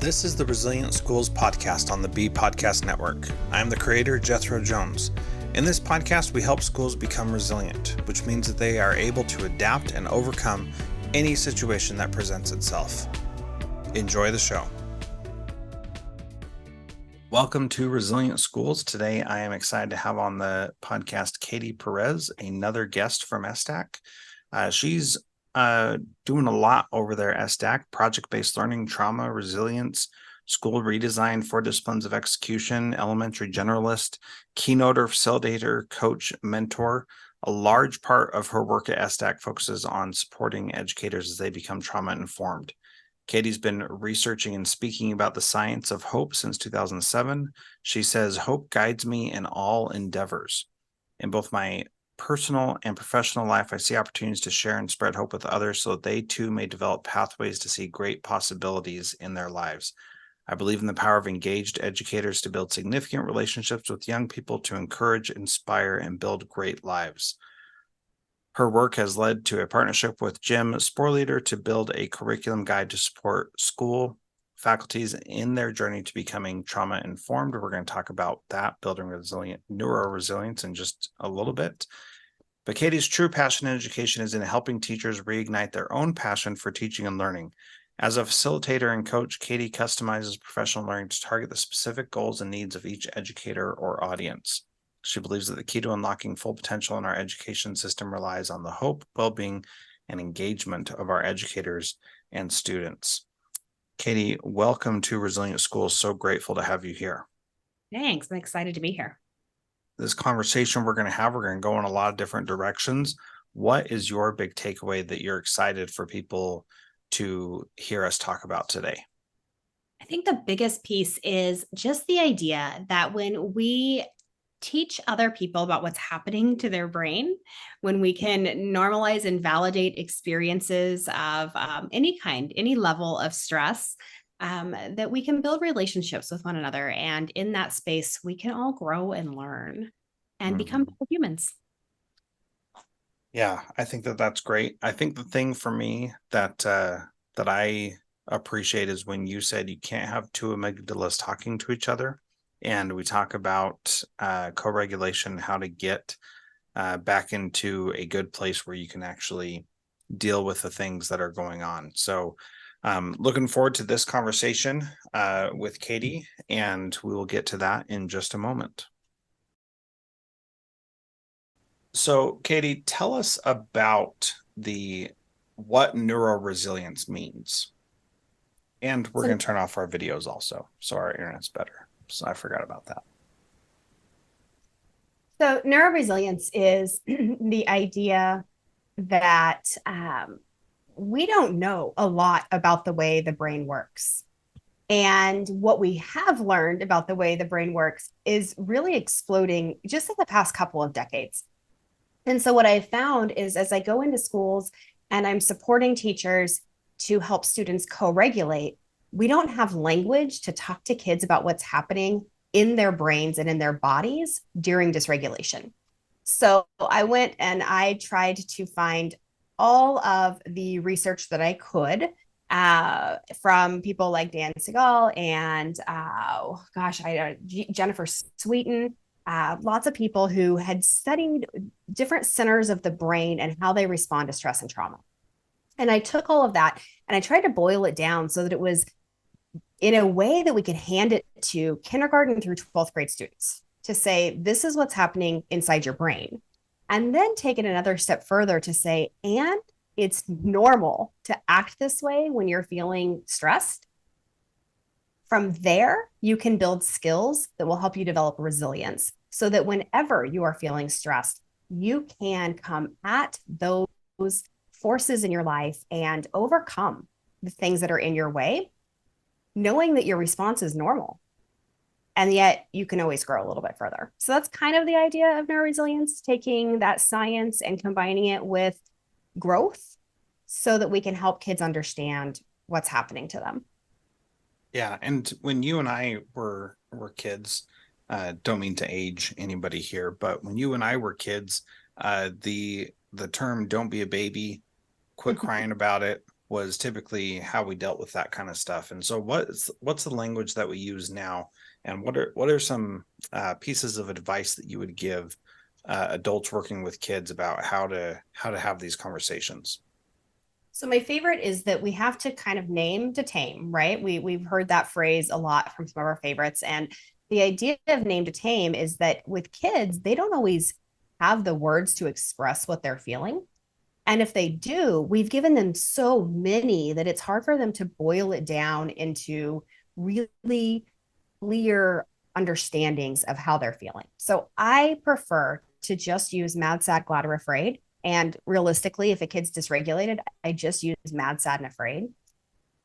This is the Resilient Schools podcast on the B Podcast Network. I'm the creator, Jethro Jones. In this podcast, we help schools become resilient, which means that they are able to adapt and overcome any situation that presents itself. Enjoy the show. Welcome to Resilient Schools. Today, I am excited to have on the podcast Katie Perez, another guest from SDAC. She's doing a lot over there at SDAC: project-based learning, trauma, resilience, school redesign, 4 disciplines of execution, elementary generalist, keynoter, facilitator, coach, mentor. A large part of her work at SDAC focuses on supporting educators as they become trauma-informed. Katie's been researching and speaking about the science of hope since 2007. She says, "Hope guides me in all endeavors. In both my personal and professional life, I see opportunities to share and spread hope with others so that they too may develop pathways to see great possibilities in their lives. I believe in the power of engaged educators to build significant relationships with young people to encourage, inspire, and build great lives." Her work has led to a partnership with Jim Sporleader to build a curriculum guide to support school faculties in their journey to becoming trauma-informed. We're going to talk about that, building NeuroResilience, in just a little bit. But Katie's true passion in education is in helping teachers reignite their own passion for teaching and learning. As a facilitator and coach, Katie customizes professional learning to target the specific goals and needs of each educator or audience. She believes that the key to unlocking full potential in our education system relies on the hope, well-being, and engagement of our educators and students. Katie, welcome to Resilient Schools. So grateful to have you here. Thanks. I'm excited to be here. This conversation we're going to go in a lot of different directions. What is your big takeaway that you're excited for people to hear us talk about today? I think the biggest piece is just the idea that when we teach other people about what's happening to their brain, when we can normalize and validate experiences of any kind, any level of stress, that we can build relationships with one another. And in that space, we can all grow and learn and become better humans. Yeah, I think that that's great. I think the thing for me that I appreciate is when you said you can't have 2 amygdalas talking to each other. And we talk about co-regulation, how to get back into a good place where you can actually deal with the things that are going on. So looking forward to this conversation with Katie, and we will get to that in just a moment. So Katie, tell us about what NeuroResilience means. And we're going to turn off our videos also, so our internet's better. So I forgot about that. So NeuroResilience is the idea that we don't know a lot about the way the brain works. And what we have learned about the way the brain works is really exploding just in the past couple of decades. And so what I found is, as I go into schools and I'm supporting teachers to help students co-regulate, we don't have language to talk to kids about what's happening in their brains and in their bodies during dysregulation. So I went and I tried to find all of the research that I could from people like Dan Siegel and Jennifer Sweeten, lots of people who had studied different centers of the brain and how they respond to stress and trauma. And I took all of that and I tried to boil it down so that it was in a way that we could hand it to kindergarten through 12th grade students to say, this is what's happening inside your brain. And then take it another step further to say, and it's normal to act this way when you're feeling stressed. From there, you can build skills that will help you develop resilience so that whenever you are feeling stressed, you can come at those forces in your life and overcome the things that are in your way, knowing that your response is normal. And yet you can always grow a little bit further. So that's kind of the idea of NeuroResilience, taking that science and combining it with growth so that we can help kids understand what's happening to them. Yeah. And when you and I were kids, don't mean to age anybody here, but when you and I were kids, the term "don't be a baby," quit crying about it, was typically how we dealt with that kind of stuff. And so what's the language that we use now? And what are some pieces of advice that you would give adults working with kids about how to have these conversations? So my favorite is that we have to kind of name to tame, right? We've heard that phrase a lot from some of our favorites. And the idea of name to tame is that with kids, they don't always have the words to express what they're feeling. And if they do, we've given them so many that it's hard for them to boil it down into really clear understandings of how they're feeling. So I prefer to just use mad, sad, glad, or afraid. And realistically, if a kid's dysregulated, I just use mad, sad, and afraid.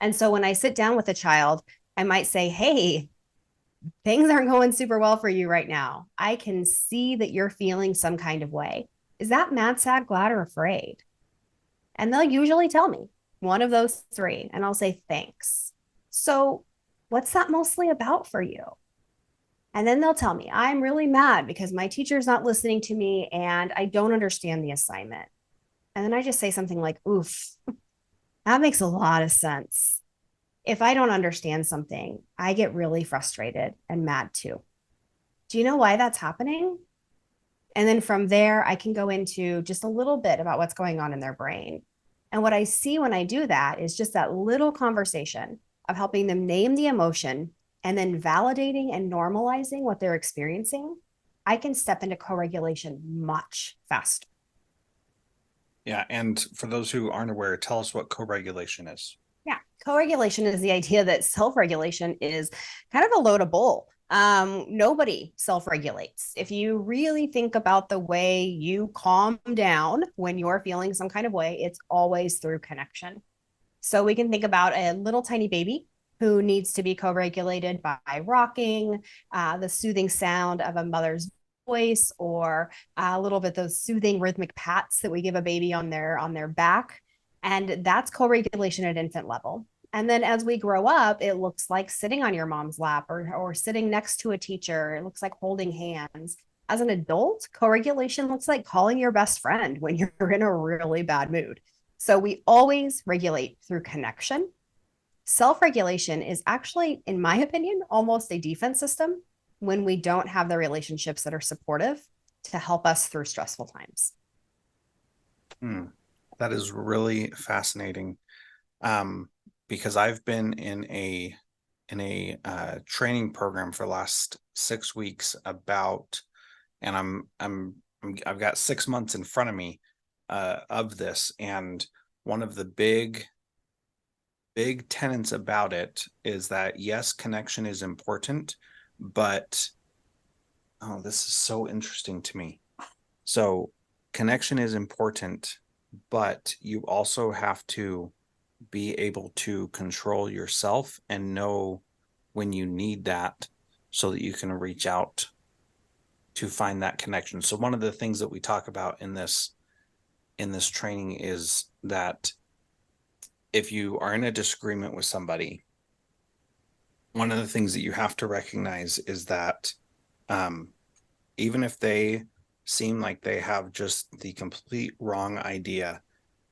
And so when I sit down with a child, I might say, hey, things aren't going super well for you right now. I can see that you're feeling some kind of way. Is that mad, sad, glad, or afraid? And they'll usually tell me one of those three, and I'll say, thanks. So, what's that mostly about for you? And then they'll tell me, I'm really mad because my teacher's not listening to me and I don't understand the assignment. And then I just say something like, oof, that makes a lot of sense. If I don't understand something, I get really frustrated and mad too. Do you know why that's happening? And then from there, I can go into just a little bit about what's going on in their brain. And what I see when I do that is just that little conversation of helping them name the emotion and then validating and normalizing what they're experiencing. I can step into co-regulation much faster. Yeah, and for those who aren't aware, tell us what co-regulation is. Yeah, co-regulation is the idea that self-regulation is kind of a load of bull. Nobody self-regulates. If you really think about the way you calm down when you're feeling some kind of way, it's always through connection. So we can think about a little tiny baby who needs to be co-regulated by rocking, the soothing sound of a mother's voice, or a little bit those soothing rhythmic pats that we give a baby on their back. And that's co-regulation at infant level. And then as we grow up, it looks like sitting on your mom's lap or sitting next to a teacher. It looks like holding hands. As an adult, co-regulation looks like calling your best friend when you're in a really bad mood. So we always regulate through connection. Self-regulation is actually, in my opinion, almost a defense system when we don't have the relationships that are supportive to help us through stressful times. Hmm. That is really fascinating. Because I've been in a training program for the last 6 weeks about, and I've got 6 months in front of me of this, and one of the big tenets about it is that yes, connection is important, but oh, this is so interesting to me. So connection is important, but you also have to be able to control yourself and know when you need that so that you can reach out to find that connection. So one of the things that we talk about in this training is that if you are in a disagreement with somebody, one of the things that you have to recognize is that um, even if they seem like they have just the complete wrong idea,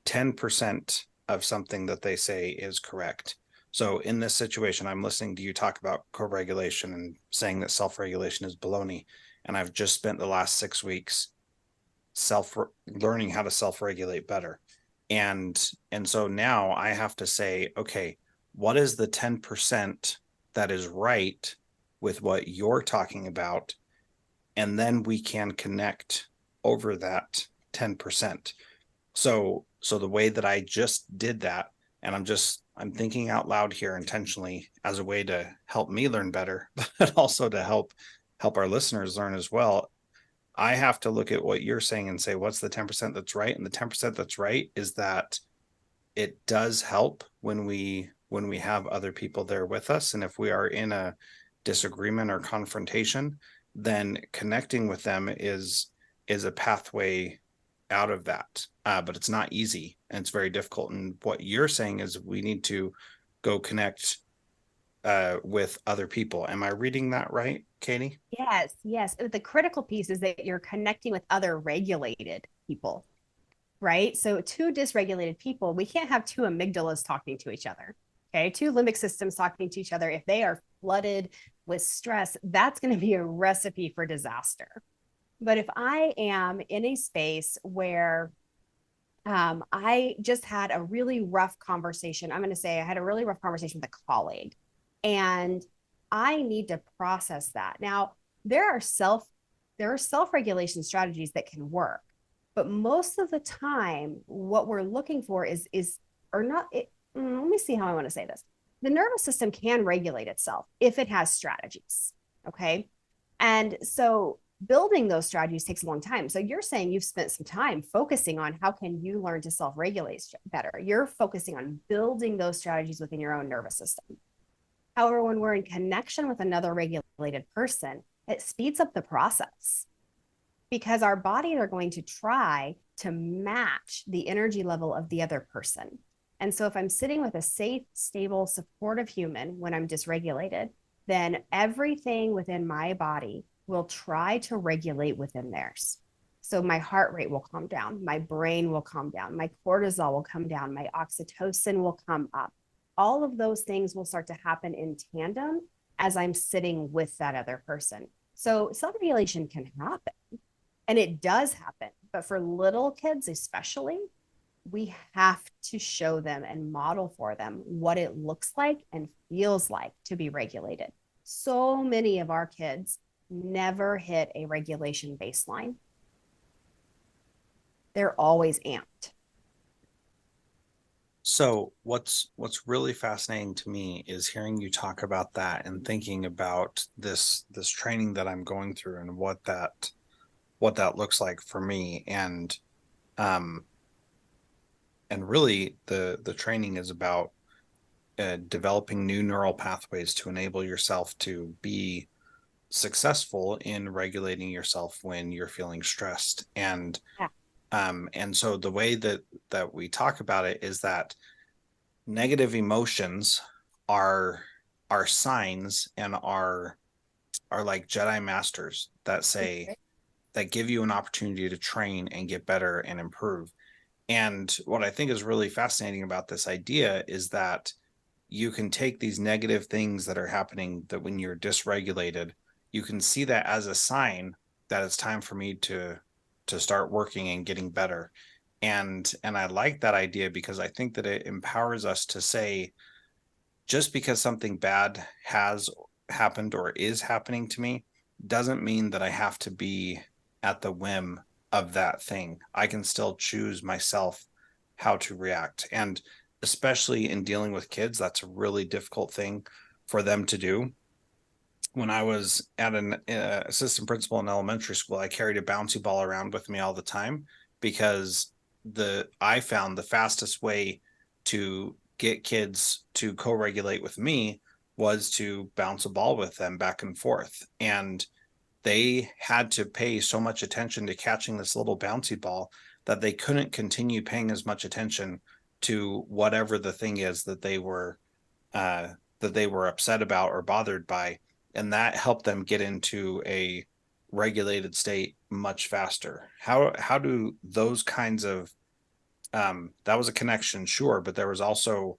10% of something that they say is correct. So in this situation, I'm listening to you talk about co-regulation and saying that self-regulation is baloney. And I've just spent the last 6 weeks learning how to self-regulate better. And so now I have to say, okay, what is the 10% that is right with what you're talking about? And then we can connect over that 10%. So the way that I just did that, and I'm thinking out loud here intentionally as a way to help me learn better, but also to help our listeners learn as well. I have to look at what you're saying and say, what's the 10% that's right? And the 10% that's right is that it does help when we have other people there with us. And if we are in a disagreement or confrontation, then connecting with them is a pathway out of that. But it's not easy and it's very difficult. And what you're saying is we need to go connect with other people. Am I reading that right, Katie? Yes, yes. The critical piece is that you're connecting with other regulated people. right? So two dysregulated people, we can't have two amygdalas talking to each other. Okay, two limbic systems talking to each other. If they are flooded with stress, that's going to be a recipe for disaster. But if I am in a space where I just had a really rough conversation, I'm going to say I had a really rough conversation with a colleague, and I need to process that. Now, there are self-regulation strategies that can work, but most of the time, what we're looking for is or not. Let me see how I want to say this. The nervous system can regulate itself if it has strategies. Okay, and so building those strategies takes a long time. So you're saying you've spent some time focusing on how can you learn to self-regulate better. You're focusing on building those strategies within your own nervous system. However, when we're in connection with another regulated person, it speeds up the process because our bodies are going to try to match the energy level of the other person. And so if I'm sitting with a safe, stable, supportive human when I'm dysregulated, then everything within my body will try to regulate within theirs. So my heart rate will calm down, my brain will calm down, my cortisol will come down, my oxytocin will come up. All of those things will start to happen in tandem as I'm sitting with that other person. So self-regulation can happen, and it does happen. But for little kids, especially, we have to show them and model for them what it looks like and feels like to be regulated. So many of our kids never hit a regulation baseline. They're always amped. So what's really fascinating to me is hearing you talk about that and thinking about this training that I'm going through and what that looks like for me. Um and really the training is about developing new neural pathways to enable yourself to be successful in regulating yourself when you're feeling stressed. Yeah. And so the way that we talk about it is that negative emotions are signs and are like Jedi masters that say that give you an opportunity to train and get better and improve. And what I think is really fascinating about this idea is that you can take these negative things that are happening, that when you're dysregulated, you can see that as a sign that it's time for me to start working and getting better. And I like that idea because I think that it empowers us to say, just because something bad has happened or is happening to me doesn't mean that I have to be at the whim of that thing. I can still choose myself how to react. And especially in dealing with kids, that's a really difficult thing for them to do. When I was at an assistant principal in elementary school, I carried a bouncy ball around with me all the time because I found the fastest way to get kids to co-regulate with me was to bounce a ball with them back and forth. And they had to pay so much attention to catching this little bouncy ball that they couldn't continue paying as much attention to whatever the thing is uh, that they were upset about or bothered by, and that helped them get into a regulated state much faster. How do those kinds of that was a connection, sure, but there was also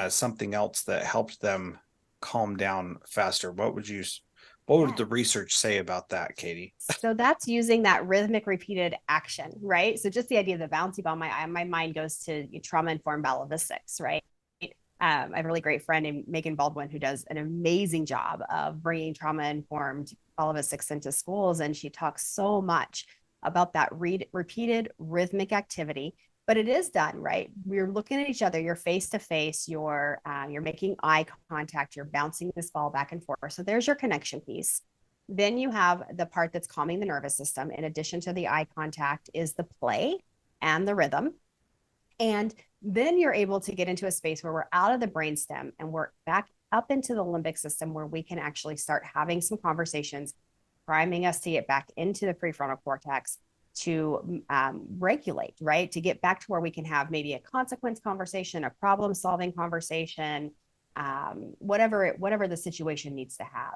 something else that helped them calm down faster. What would Yeah. the research say about that, Katie? So that's using that rhythmic repeated action, right? So just the idea of the bouncy ball, my mind goes to trauma informed ballistics, right? I have a really great friend named Megan Baldwin who does an amazing job of bringing trauma informed ballistics into schools, and she talks so much about that repeated rhythmic activity. But it is done right. We're looking at each other. You're face to face. You're making eye contact. You're bouncing this ball back and forth. So there's your connection piece. Then you have the part that's calming the nervous system. In addition to the eye contact, is the play and the rhythm. And then you're able to get into a space where we're out of the brainstem and we're back up into the limbic system where we can actually start having some conversations, priming us to get back into the prefrontal cortex to regulate, right? To get back to where we can have maybe a consequence conversation, a problem solving conversation, whatever the situation needs to have.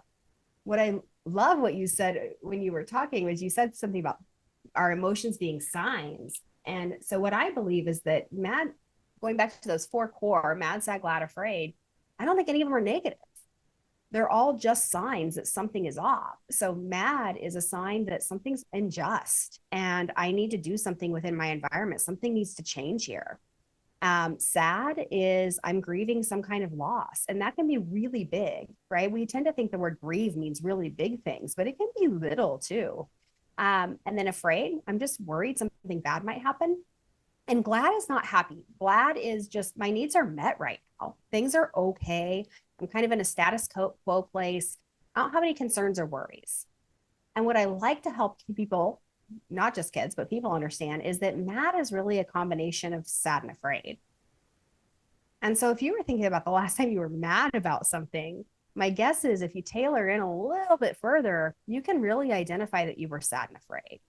What I love what you said when you were talking was you said something about our emotions being signs. And so what I believe is that mad, going back to those four core, mad, sad, glad, afraid, I don't think any of them are negative. They're all just signs that something is off. So mad is a sign that something's unjust and I need to do something within my environment. Something needs to change here. Sad is I'm grieving some kind of loss, and that can be really big, right? We tend to think the word grieve means really big things, but it can be little too. And then afraid, I'm just worried something bad might happen. And glad is not happy. Glad is just my needs are met right now. Things are okay. I'm kind of in a status quo place. I don't have any concerns or worries. And what I like to help people, not just kids, but people understand is that mad is really a combination of sad and afraid. And so if you were thinking about the last time you were mad about something, my guess is if you tailor in a little bit further, you can really identify that you were sad and afraid.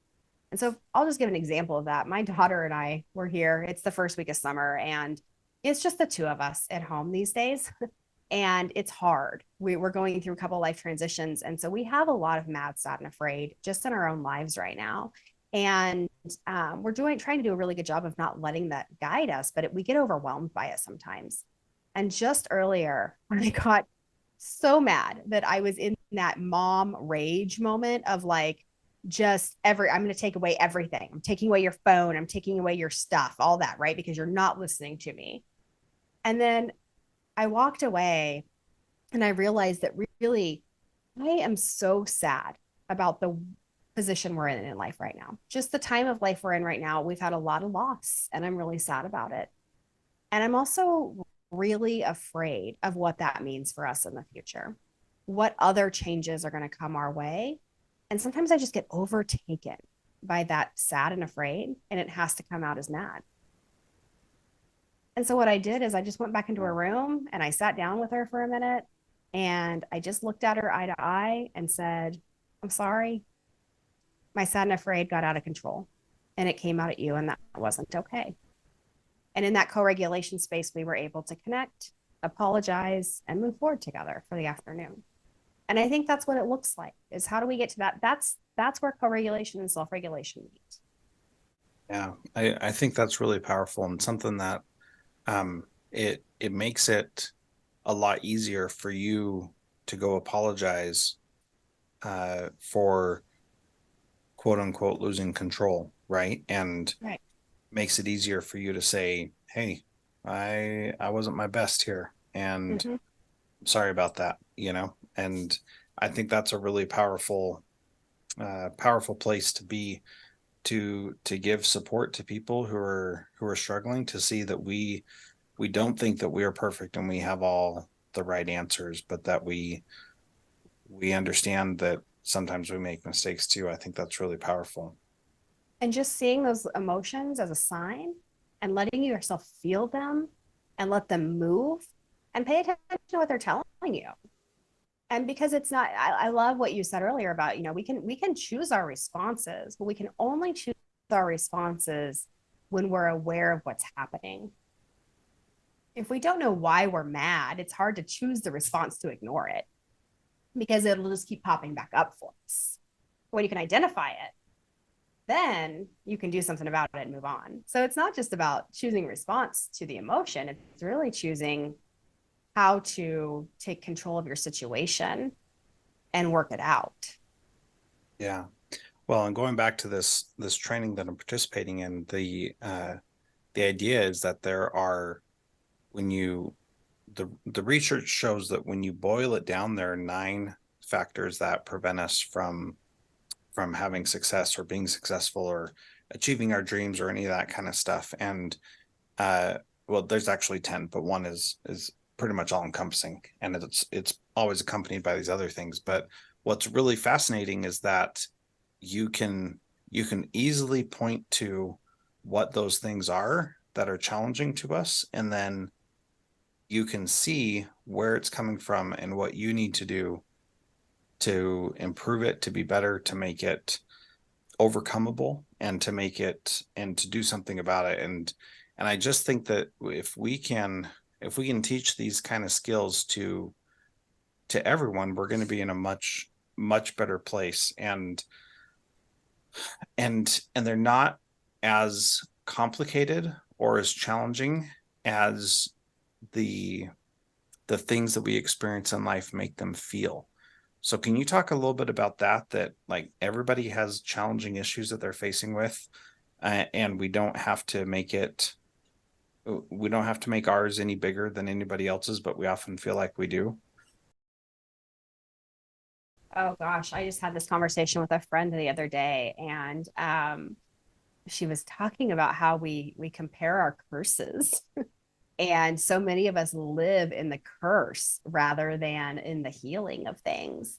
And so I'll just give an example of that. My daughter and I were here. It's the first week of summer, and it's just the two of us at home these days. And it's hard. We're going through a couple of life transitions. And so we have a lot of mad, sad, and afraid just in our own lives right now. And we're trying to do a really good job of not letting that guide us, but we get overwhelmed by it sometimes. And just earlier, when I got so mad that I was in that mom rage moment of like, I'm going to take away everything. I'm taking away your phone. I'm taking away your stuff, all that, right? Because you're not listening to me. And then I walked away and I realized that really, I am so sad about the position we're in life right now. Just the time of life we're in right now. We've had a lot of loss and I'm really sad about it. And I'm also really afraid of what that means for us in the future. What other changes are going to come our way? And sometimes I just get overtaken by that sad and afraid, and it has to come out as mad. And so what I did is I just went back into her room and I sat down with her for a minute and I just looked at her eye to eye and said, I'm sorry. My sad and afraid got out of control and it came out at you, and that wasn't okay. And in that co-regulation space, we were able to connect, apologize, and move forward together for the afternoon. And I think that's what it looks like, is how do we get to that? That's where co-regulation and self-regulation meet. Yeah, I think that's really powerful and something that it makes it a lot easier for you to go apologize for quote unquote losing control, right? And Right. makes it easier for you to say, hey, I wasn't my best here, and Mm-hmm. I'm sorry about that, and I think that's a really powerful place to be, to give support to people who are struggling, to see that we don't think that we are perfect and we have all the right answers, but that we understand that sometimes we make mistakes too. I think that's really powerful. And just seeing those emotions as a sign and letting yourself feel them and let them move and pay attention to what they're telling you. And because it's not, I love what you said earlier about, we can choose our responses, but we can only choose our responses when we're aware of what's happening. If we don't know why we're mad, it's hard to choose the response to ignore it because it'll just keep popping back up for us. When you can identify it, then you can do something about it and move on. So it's not just about choosing response to the emotion, it's really choosing how to take control of your situation and work it out. Yeah. Well, and going back to this training that I'm participating in, the idea is that there are, when you the research shows that when you boil it down, there are 9 factors that prevent us from having success or being successful or achieving our dreams or any of that kind of stuff. And well, there's actually 10, but one is pretty much all encompassing, and it's always accompanied by these other things. But what's really fascinating is that you can easily point to what those things are that are challenging to us, and then you can see where it's coming from and what you need to do to improve it, to be better, to make it overcomable, and to do something about it. And I just think that if we can teach these kind of skills to everyone, we're going to be in a much better place. And and they're not as complicated or as challenging as the the things that we experience in life make them feel. So can you talk a little bit about that like everybody has challenging issues that they're facing with, and we don't have to make ours any bigger than anybody else's, but we often feel like we do. Oh gosh, I just had this conversation with a friend the other day, and she was talking about how we compare our curses. And so many of us live in the curse rather than in the healing of things.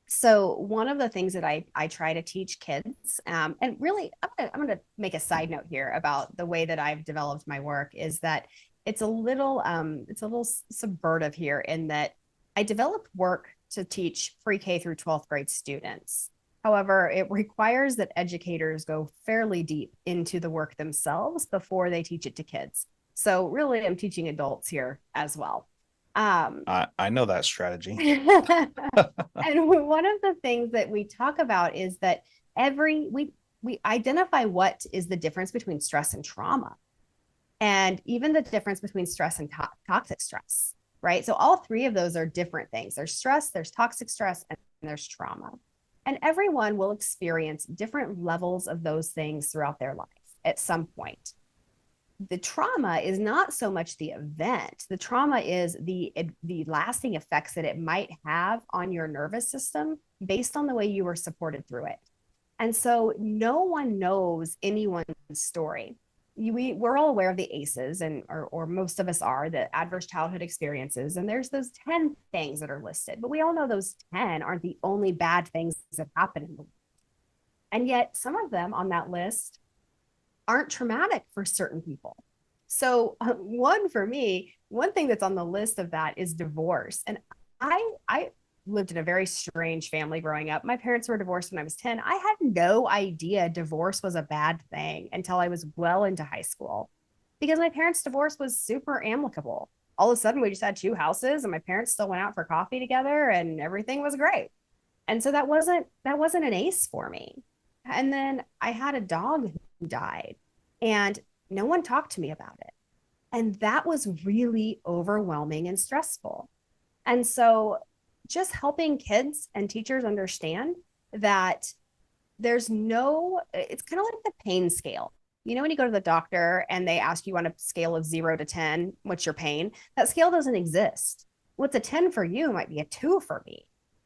So one of the things that I try to teach kids, and really I'm gonna make a side note here about the way that I've developed my work, is that it's a little subvertive here in that I developed work to teach pre-K through 12th grade students. However, it requires that educators go fairly deep into the work themselves before they teach it to kids. So really, I'm teaching adults here as well. Um, I know that strategy. and one of the things that we talk about is that every we identify what is the difference between stress and trauma, and even the difference between stress and toxic stress, right? So all three of those are different things. There's stress, there's toxic stress, and there's trauma. And everyone will experience different levels of those things throughout their life at some point. The trauma is not so much the event. The trauma is the lasting effects that it might have on your nervous system based on the way you were supported through it. And so no one knows anyone's story. We're all aware of the ACEs, or most of us are, the adverse childhood experiences. And there's those 10 things that are listed, but we all know those 10 aren't the only bad things that happen in the world. And yet some of them on that list aren't traumatic for certain people. So one for me, one thing that's on the list of that is divorce. And I lived in a very strange family growing up. My parents were divorced when I was 10. I had no idea divorce was a bad thing until I was well into high school, because my parents' divorce was super amicable. All of a sudden, we just had two houses, and my parents still went out for coffee together, and everything was great. And so that wasn't an ace for me. And then I had a dog who died, and no one talked to me about it. And that was really overwhelming and stressful. And so just helping kids and teachers understand that it's kind of like the pain scale. You know, when you go to the doctor and they ask you on a scale of 0 to 10, what's your pain? That scale doesn't exist. What's a 10 for you might be a 2 for me.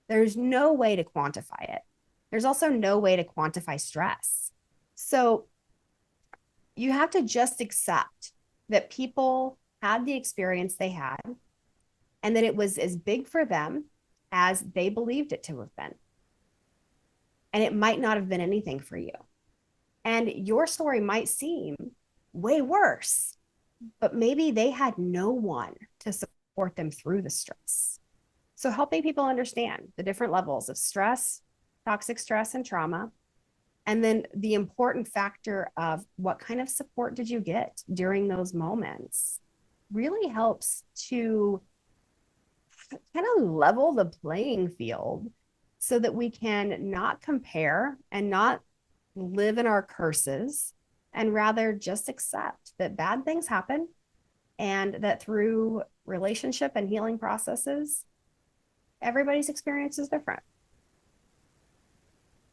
There's no way to quantify it. There's also no way to quantify stress. So you have to just accept that people had the experience they had, and that it was as big for them as they believed it to have been. And it might not have been anything for you. And your story might seem way worse, but maybe they had no one to support them through the stress. So helping people understand the different levels of stress, toxic stress, and trauma, and then the important factor of what kind of support did you get during those moments, really helps to kind of level the playing field so that we can not compare and not live in our curses, and rather just accept that bad things happen, and that through relationship and healing processes, everybody's experience is different.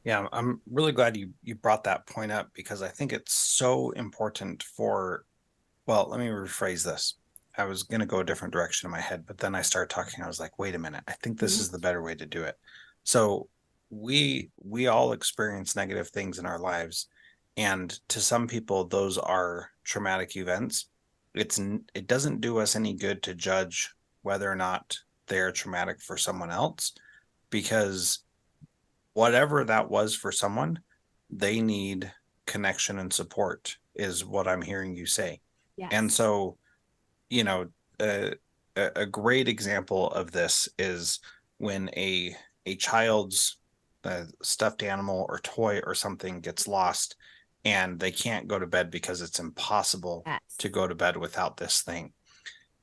Yeah, I'm really glad you brought that point up, because I think it's so important for, well, let me rephrase this. I was going to go a different direction in my head, but then I started talking. I was like, wait a minute, I think this is the better way to do it. So we all experience negative things in our lives, and to some people those are traumatic events. It doesn't do us any good to judge whether or not they're traumatic for someone else, because whatever that was for someone, they need connection and support, is what I'm hearing you say. Yes. And so, you know, a great example of this is when a child's stuffed animal or toy or something gets lost, and they can't go to bed because it's impossible Yes. to go to bed without this thing.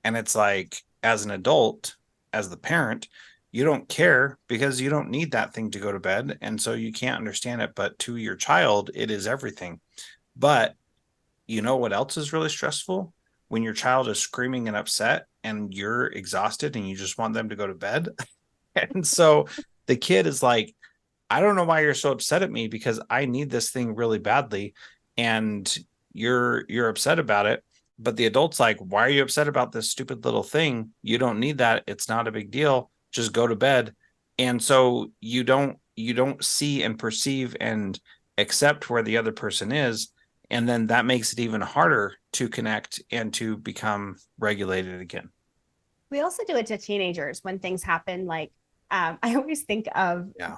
And it's like, as an adult, as the parent, you don't care because you don't need that thing to go to bed. And so you can't understand it. But to your child, it is everything. But you know what else is really stressful? When your child is screaming and upset and you're exhausted and you just want them to go to bed. And so the kid is like, I don't know why you're so upset at me because I need this thing really badly. And you're upset about it. But the adult's like, why are you upset about this stupid little thing? You don't need that. It's not a big deal. Just go to bed. And so you don't see and perceive and accept where the other person is. And then that makes it even harder to connect and to become regulated again. We also do it to teenagers when things happen. Like, I always think of Yeah.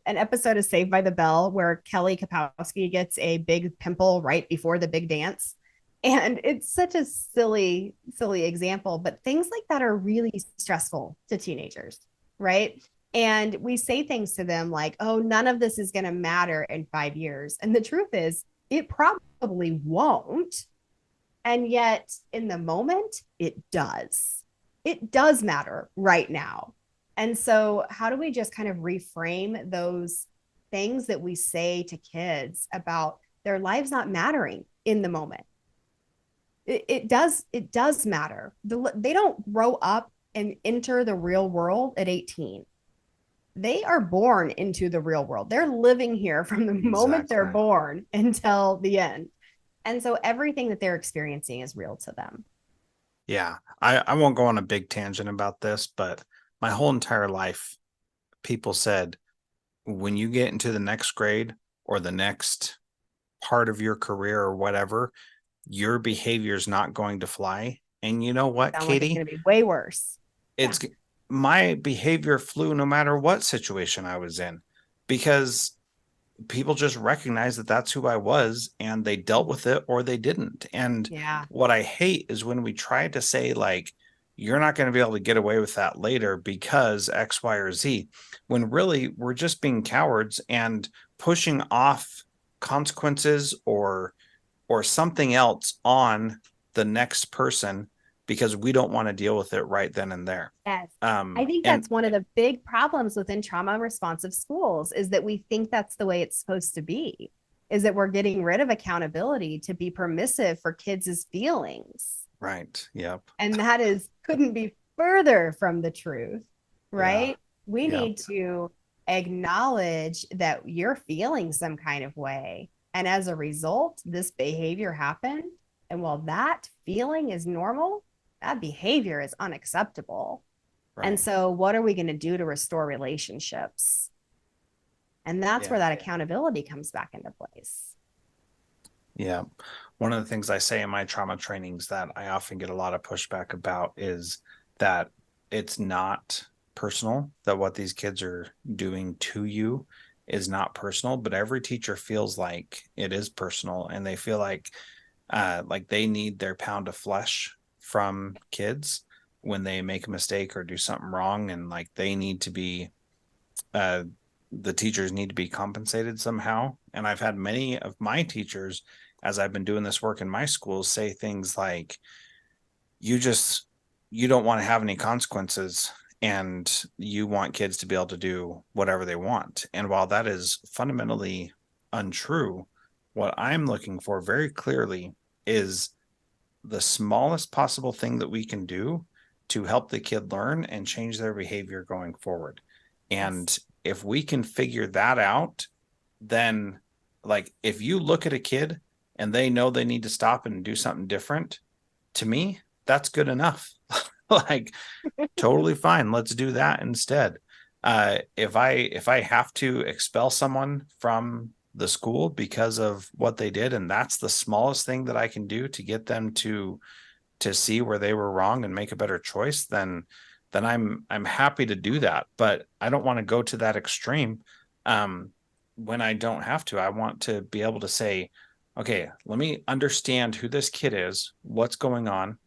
an episode of Saved by the Bell where Kelly Kapowski gets a big pimple right before the big dance. And it's such a silly, silly example, but things like that are really stressful to teenagers, right? And we say things to them like, oh, none of this is going to matter in 5 years. And the truth is, it probably won't. And yet, in the moment, it does. It does matter right now. And so, how do we just kind of reframe those things that we say to kids about their lives not mattering in the moment? It does matter. They don't grow up and enter the real world at 18. They are born into the real world. They're living here from the moment they're Exactly. born until the end. And so everything that they're experiencing is real to them. Yeah. I won't go on a big tangent about this, but my whole entire life, people said, when you get into the next grade or the next part of your career or whatever, your behavior is not going to fly. And you know what, Sound like it's Katie? going to be way worse. Yeah. It's my behavior flew no matter what situation I was in because people just recognized that that's who I was and they dealt with it or they didn't. And Yeah. what I hate is when we try to say, like, you're not going to be able to get away with that later because X, Y, or Z, when really we're just being cowards and pushing off consequences or something else on the next person because we don't want to deal with it right then and there. Yes. I think And that's one of the big problems within trauma responsive schools is that we think that's the way it's supposed to be, is that we're getting rid of accountability to be permissive for kids' feelings. right. Yep. And that is couldn't be further from the truth, Yeah. right? We Yep. need to acknowledge that you're feeling some kind of way. And as a result, this behavior happened. And while that feeling is normal, that behavior is unacceptable. And Right. so, what are we going to do to restore relationships? And that's where Yeah. that accountability comes back into place. Yeah. One of the things I say in my trauma trainings that I often get a lot of pushback about is that it's not personal, that what these kids are doing to you is not personal, but every teacher feels like it is personal and they feel like they need their pound of flesh from kids when they make a mistake or do something wrong and like they need to be uh the teachers need to be compensated somehow. And I've had many of my teachers, as I've been doing this work in my schools, say things like, you just, you don't want to have any consequences and you want kids to be able to do whatever they want. And while that is fundamentally untrue, what I'm looking for very clearly is the smallest possible thing that we can do to help the kid learn and change their behavior going forward. Yes. And if we can figure that out, then like if you look at a kid and they know they need to stop and do something different, to me, that's good enough. Like totally fine. Let's do that instead. If I have to expel someone from the school because of what they did, and that's the smallest thing that I can do to get them to see where they were wrong and make a better choice, then I'm happy to do that. But I don't want to go to that extreme when I don't have to. I want to be able to say, okay, let me understand who this kid is, what's going on,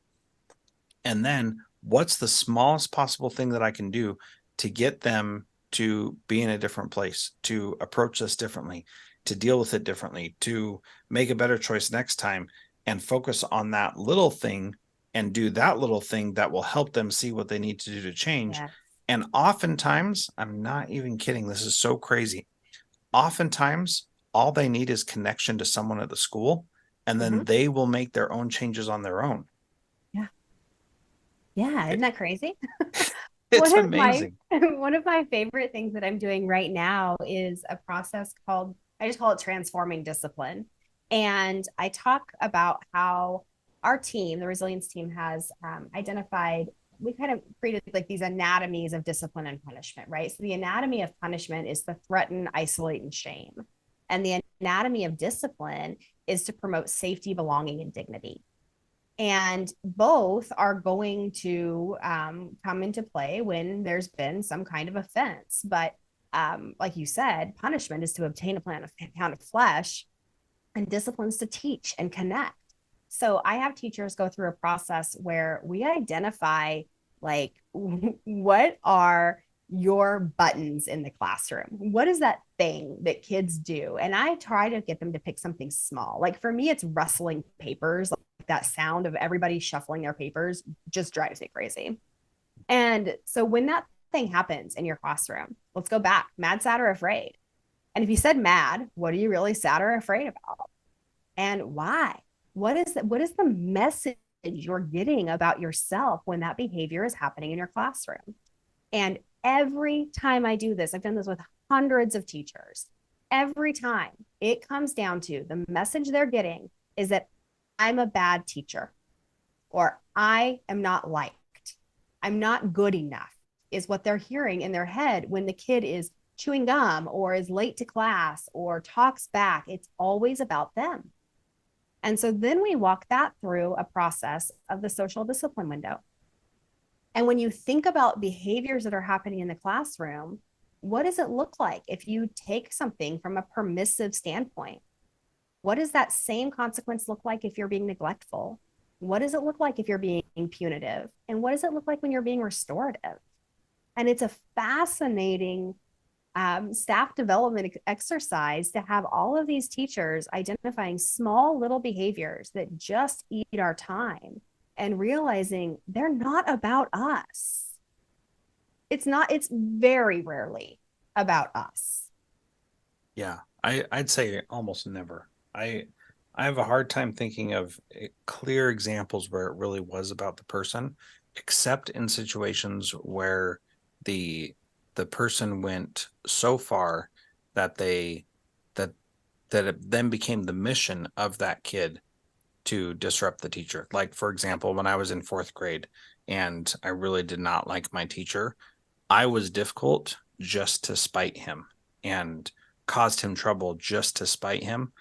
and then what's the smallest possible thing that I can do to get them to be in a different place, to approach this differently, to deal with it differently, to make a better choice next time, and focus on that little thing and do that little thing that will help them see what they need to do to change. Yeah. And oftentimes, I'm not even kidding, this is so crazy. Oftentimes, all they need is connection to someone at the school, and then Mhm. they will make their own changes on their own. Yeah. Yeah. Isn't It, that crazy? it's amazing. One of my favorite things that I'm doing right now is a process called, I just call it transforming discipline. And I talk about how our team, the resilience team, has identified, we kind of created like these anatomies of discipline and punishment, right? So the anatomy of punishment is to threaten, isolate, and shame. And the anatomy of discipline is to promote safety, belonging, and dignity. And both are going to come into play when there's been some kind of offense. But like you said, punishment is to obtain a pound of flesh, and disciplines to teach and connect. So I have teachers go through a process where we identify like what are your buttons in the classroom? What is that thing that kids do? And I try to get them to pick something small. Like for me, it's rustling papers. Like that sound of everybody shuffling their papers just drives me crazy. And so when that thing happens in your classroom, let's go back, mad, sad, or afraid. And if you said mad, what are you really sad or afraid about? And why? What is the message you're getting about yourself when that behavior is happening in your classroom? And every time I do this, I've done this with hundreds of teachers. Every time it comes down to the message they're getting is that I'm a bad teacher, or I am not liked. I'm not good enough, is what they're hearing in their head when the kid is chewing gum or is late to class or talks back. It's always about them. And so then we walk that through a process of the social discipline window. And when you think about behaviors that are happening in the classroom, what does it look like if you take something from a permissive standpoint? What does that same consequence look like if you're being neglectful? What does it look like if you're being punitive? And what does it look like when you're being restorative? And it's a fascinating staff development exercise to have all of these teachers identifying small little behaviors that just eat our time and realizing they're not about us. It's not, it's very rarely about us. Yeah, I'd say almost never. I have a hard time thinking of clear examples where it really was about the person, except in situations where the the person went so far that they that that it then became the mission of that kid to disrupt the teacher. Like for example, when I was in fourth grade and I really did not like my teacher, I was difficult just to spite him and caused him trouble just to spite him.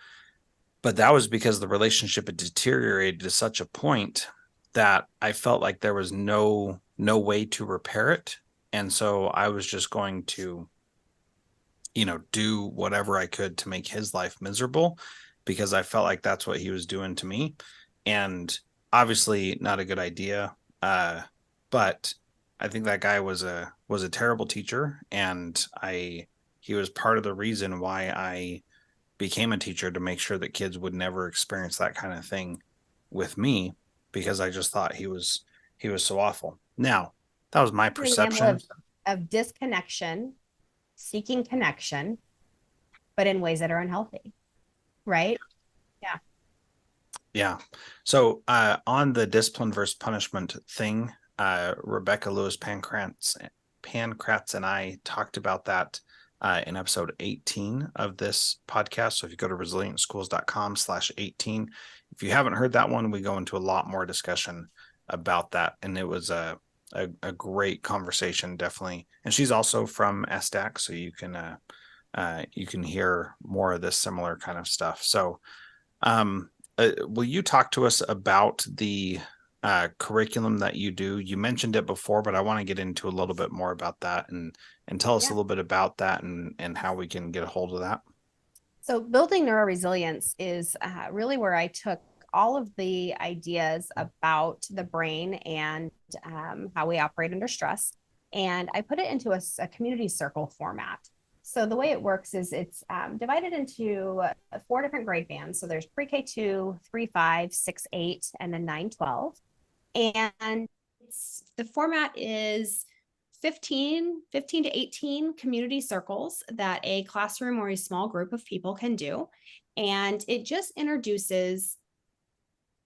But that was because the relationship had deteriorated to such a point that I felt like there was no way to repair it. And so I was just going to, do whatever I could to make his life miserable because I felt like that's what he was doing to me. And obviously not a good idea. But I think that guy was a terrible teacher, and he was part of the reason why I became a teacher, to make sure that kids would never experience that kind of thing with me, because I just thought he was so awful. Now, that was my An example perception. of disconnection, seeking connection, but in ways that are unhealthy, right? Yeah. Yeah. So on the discipline versus punishment thing, Rebecca Lewis Pankratz and I talked about that in episode 18 of this podcast. So if you go to resilientschools.com/18, if you haven't heard that one, we go into a lot more discussion about that. And it was a great conversation, definitely. And she's also from SDAC, so you can hear more of this similar kind of stuff. So will you talk to us about the curriculum that you do? You mentioned it before, but I want to get into a little bit more about that, and tell us a Yeah. little bit about that, and how we can get a hold of that. So building neuroresilience is really where I took all of the ideas about the brain and how we operate under stress, and I put it into a community circle format. So the way it works is it's divided into four different grade bands. So there's pre-K 2, 3, 5, 6, 8, and then 9, 12. And the format is 15 to 18 community circles that a classroom or a small group of people can do. And it just introduces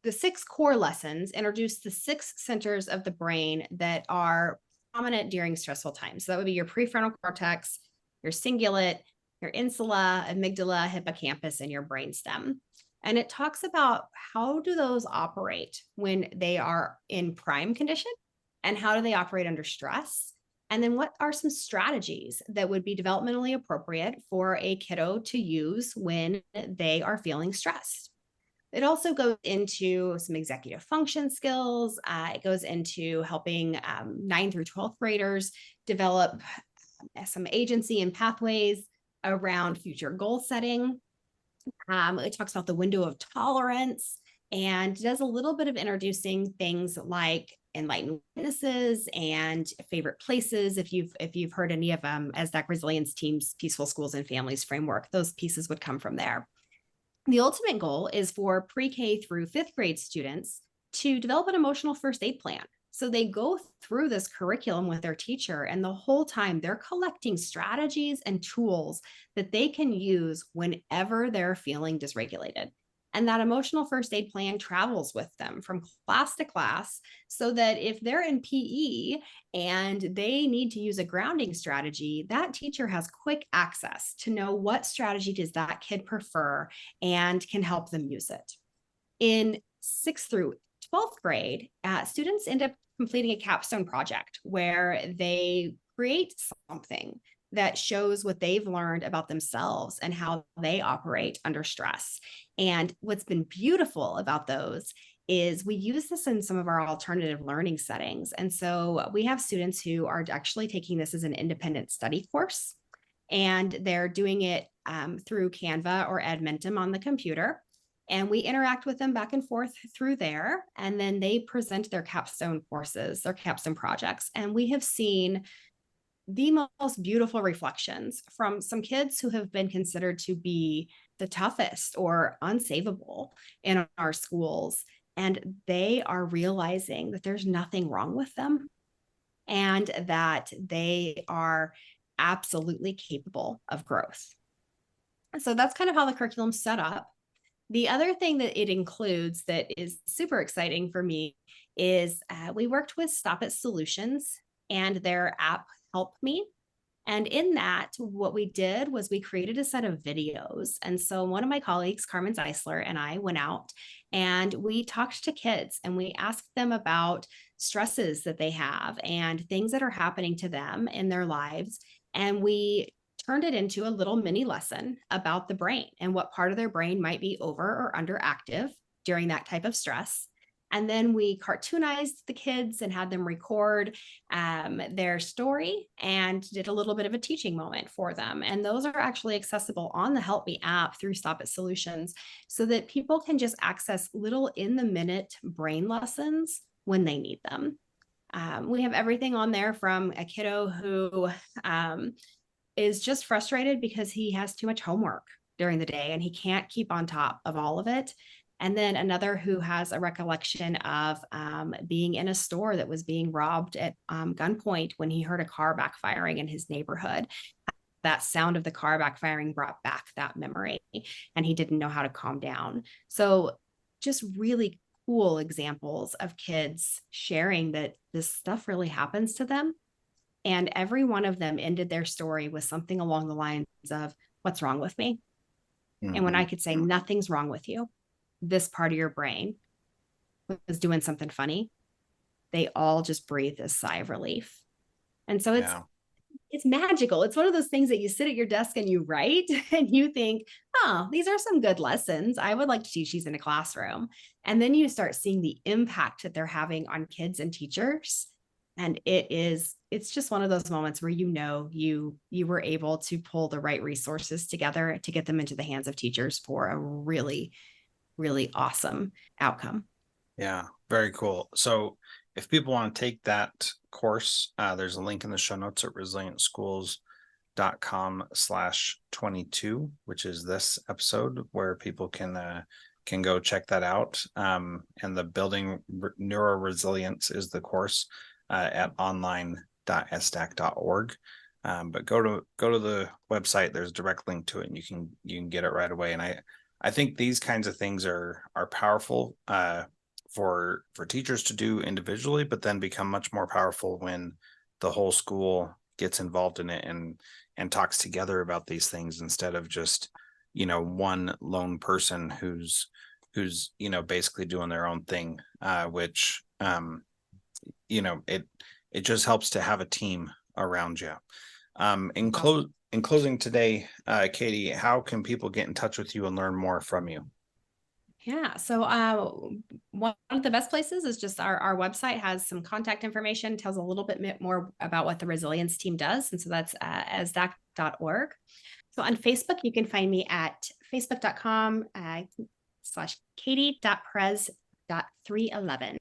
the 6 core lessons, introduce the 6 centers of the brain that are prominent during stressful times. So that would be your prefrontal cortex, your cingulate, your insula, amygdala, hippocampus, and your brainstem. And it talks about how do those operate when they are in prime condition and how do they operate under stress? And then what are some strategies that would be developmentally appropriate for a kiddo to use when they are feeling stressed? It also goes into some executive function skills. It goes into helping 9th through 12th graders develop some agency and pathways around future goal setting. It talks about the window of tolerance and does a little bit of introducing things like enlightened witnesses and favorite places. If you've heard any of ESDAC Resilience Team's Peaceful Schools and Families framework, those pieces would come from there. The ultimate goal is for pre-K through 5th grade students to develop an emotional first aid plan. So they go through this curriculum with their teacher, and the whole time they're collecting strategies and tools that they can use whenever they're feeling dysregulated. And that emotional first aid plan travels with them from class to class so that if they're in PE and they need to use a grounding strategy, that teacher has quick access to know what strategy does that kid prefer and can help them use it. In 6th through 12th grade, students end up completing a capstone project where they create something that shows what they've learned about themselves and how they operate under stress. And what's been beautiful about those is we use this in some of our alternative learning settings. And so we have students who are actually taking this as an independent study course, and they're doing it through Canva or Edmentum on the computer. And we interact with them back and forth through there. And then they present their capstone courses, their capstone projects. And we have seen the most beautiful reflections from some kids who have been considered to be the toughest or unsavable in our schools. And they are realizing that there's nothing wrong with them and that they are absolutely capable of growth. So that's kind of how the curriculum's set up. The other thing that it includes that is super exciting for me is we worked with Stop It Solutions and their app Help Me. And in that, what we did was we created a set of videos. And so one of my colleagues, Carmen Zeisler, and I went out and we talked to kids and we asked them about stresses that they have and things that are happening to them in their lives. And we turned it into a little mini lesson about the brain and what part of their brain might be over or underactive during that type of stress. And then we cartoonized the kids and had them record their story and did a little bit of a teaching moment for them. And those are actually accessible on the Help Me app through Stop It Solutions so that people can just access little in-the-minute brain lessons when they need them. We have everything on there from a kiddo who is just frustrated because he has too much homework during the day and he can't keep on top of all of it. And then another who has a recollection of being in a store that was being robbed at gunpoint when he heard a car backfiring in his neighborhood. That sound of the car backfiring brought back that memory, and he didn't know how to calm down. So just really cool examples of kids sharing that this stuff really happens to them. And every one of them ended their story with something along the lines of, what's wrong with me? Mm-hmm. And when I could say, nothing's wrong with you, this part of your brain was doing something funny, they all just breathed a sigh of relief. And so it's magical. It's one of those things that you sit at your desk and you write and you think, oh, these are some good lessons. I would like to teach these in a classroom. And then you start seeing the impact that they're having on kids and teachers. And it's just one of those moments where you were able to pull the right resources together to get them into the hands of teachers for a really, really awesome outcome. Yeah, very cool. So if people want to take that course, there's a link in the show notes at resilientschools.com/22, which is this episode, where people can go check that out. And the Building NeuroResilience is the course at online katie.sdac.org. But go to the website. There's a direct link to it, and you can get it right away. And I think these kinds of things are powerful for teachers to do individually, but then become much more powerful when the whole school gets involved in it and talks together about these things, instead of just, one lone person who's basically doing their own thing, which it just helps to have a team around you. In closing today, Katie, how can people get in touch with you and learn more from you? Yeah. So one of the best places is just our website has some contact information, tells a little bit more about what the resilience team does. And so that's sdac.org. So on Facebook, you can find me at facebook.com/katie.perez.311.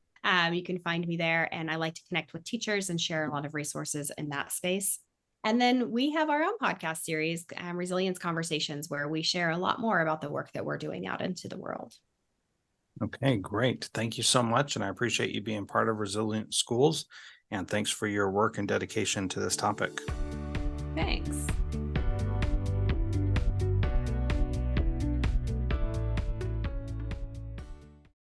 You can find me there, and I like to connect with teachers and share a lot of resources in that space. And then we have our own podcast series, Resilience Conversations, where we share a lot more about the work that we're doing out into the world. Okay, great. Thank you so much. And I appreciate you being part of Resilient Schools. And thanks for your work and dedication to this topic. Thanks.